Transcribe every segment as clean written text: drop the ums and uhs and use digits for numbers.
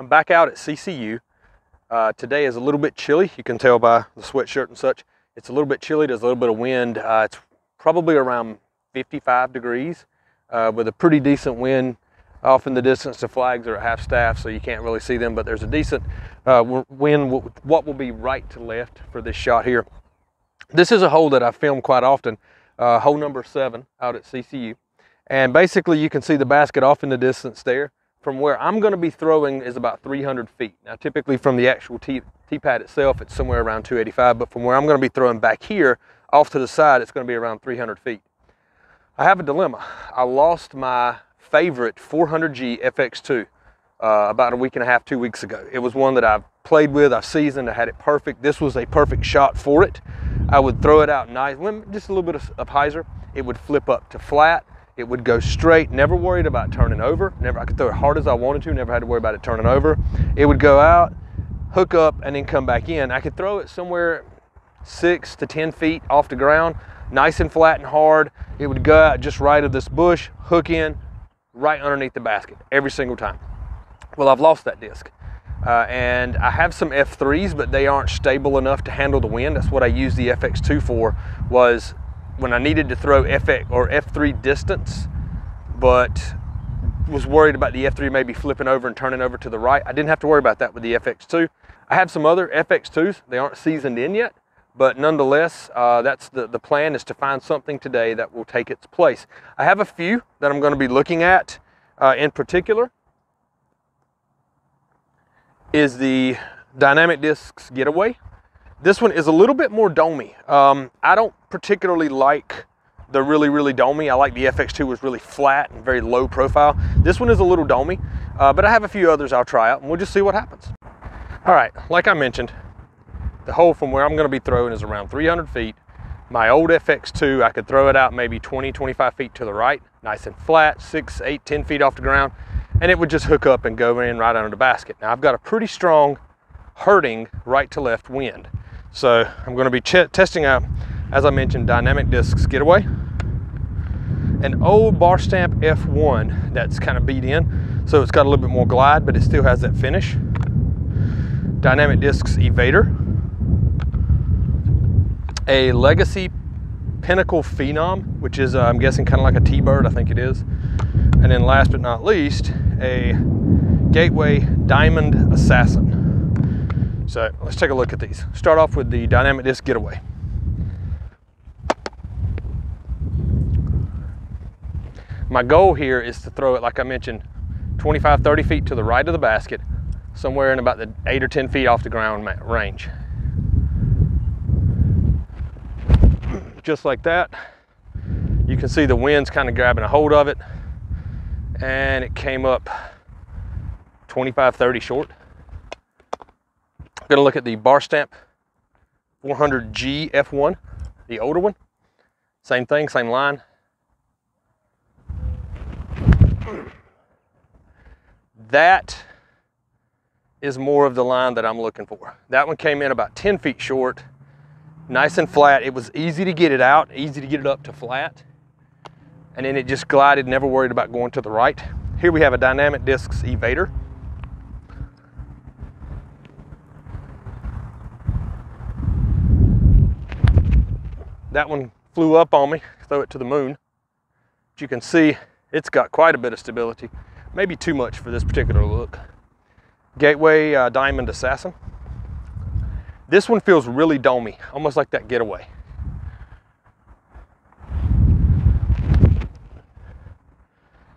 I'm back out at CCU. Today is a little bit chilly. You can tell by the sweatshirt and such. It's a little bit chilly. There's a little bit of wind. It's probably around 55 degrees with a pretty decent wind. Off in the distance, the flags are at half staff, so you can't really see them, but there's a decent wind, what will be right to left for this shot here. This is a hole that I film quite often, hole number 7 out at CCU. And basically you can see the basket off in the distance there. From where I'm going to be throwing is about 300 feet. Now typically from the actual tee pad itself, it's somewhere around 285, but from where I'm going to be throwing back here, off to the side, it's going to be around 300 feet. I have a dilemma. I lost my favorite 400G FX2 about a week and a half, 2 weeks ago. It was one that I've played with, I've seasoned, I had it perfect. This was a perfect shot for it. I would throw it out nice, just a little bit of hyzer. It would flip up to flat. It would go straight, never worried about turning over. I could throw it hard as I wanted to, never had to worry about it turning over. It would go out, hook up, and then come back in. I could throw it somewhere 6 to 10 feet off the ground, nice and flat and hard. It would go out just right of this bush, hook in, right underneath the basket, every single time. Well, I've lost that disc. And I have some F3s, but they aren't stable enough to handle the wind. That's what I used the FX2 for, was when I needed to throw FX or F3 distance, but was worried about the F3 maybe flipping over and turning over to the right. I didn't have to worry about that with the FX2. I have some other FX2s. They aren't seasoned in yet, but nonetheless, that's the plan, is to find something today that will take its place. I have a few that I'm going to be looking at. In particular is the Dynamic Discs Getaway. This one is a little bit more domey. I don't particularly like the really domey. I like the FX2 was really flat and very low profile. This one is a little domey, but I have a few others I'll try out and we'll just see what happens. All right, like I mentioned, the hole from where I'm going to be throwing is around 300 feet. My old FX2, I could throw it out maybe 20, 25 feet to the right, nice and flat, 6, 8, 10 feet off the ground, and it would just hook up and go in right under the basket. Now I've got a pretty strong hurting right to left wind. So I'm going to be testing out, as I mentioned, Dynamic Discs Getaway. An old bar stamp F1 that's kind of beat in, so it's got a little bit more glide, but it still has that finish. Dynamic Discs Evader. A Legacy Pinnacle Phenom, which is, I'm guessing, kind of like a T-bird, I think it is. And then last but not least, a Gateway Diamond Assassin. So let's take a look at these. Start off with the Dynamic Disc Getaway. My goal here is to throw it, like I mentioned, 25, 30 feet to the right of the basket, somewhere in about the 8 or 10 feet off the ground range. Just like that. You can see the wind's kind of grabbing a hold of it, and it came up 25, 30 short. I'm gonna look at the bar stamp 400G F1, the older one. Same thing, same line. That is more of the line that I'm looking for. That one came in about 10 feet short, nice and flat. It was easy to get it out, easy to get it up to flat. And then it just glided, never worried about going to the right. Here we have a Dynamic Discs Evader. That one flew up on me, throw it to the moon. But you can see it's got quite a bit of stability, maybe too much for this particular look. Gateway Diamond Assassin. This one feels really domey, almost like that Getaway.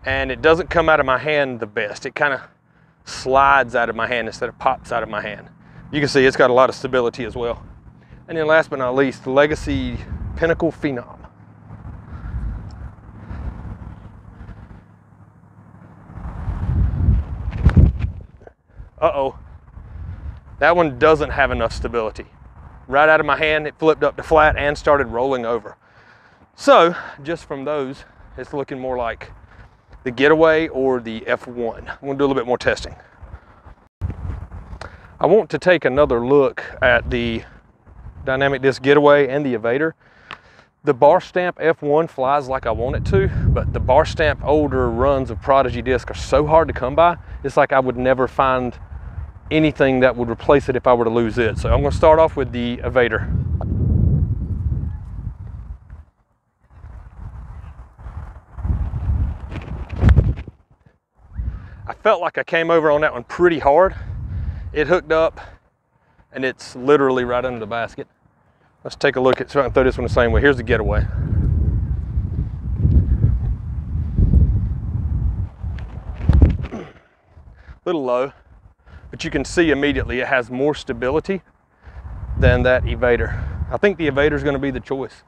And it doesn't come out of my hand the best. It kind of slides out of my hand instead of pops out of my hand. You can see it's got a lot of stability as well. And then last but not least, the Legacy Pinnacle Phenom. Uh-oh. That one doesn't have enough stability. Right out of my hand, it flipped up to flat and started rolling over. So, just from those, it's looking more like the Getaway or the F1. I'm gonna do a little bit more testing. I want to take another look at the Dynamic Disc Getaway and the Evader. The bar stamp F1 flies like I want it to, but the bar stamp older runs of Prodigy disc are so hard to come by. It's like I would never find anything that would replace it if I were to lose it. So I'm going to start off with the evader. I felt like I came over on that one pretty hard. It hooked up and it's literally right under the basket. Let's take a look at, so I can throw this one the same way. Here's the Getaway. Little low, but you can see immediately it has more stability than that evader. I think the evader is going to be the choice.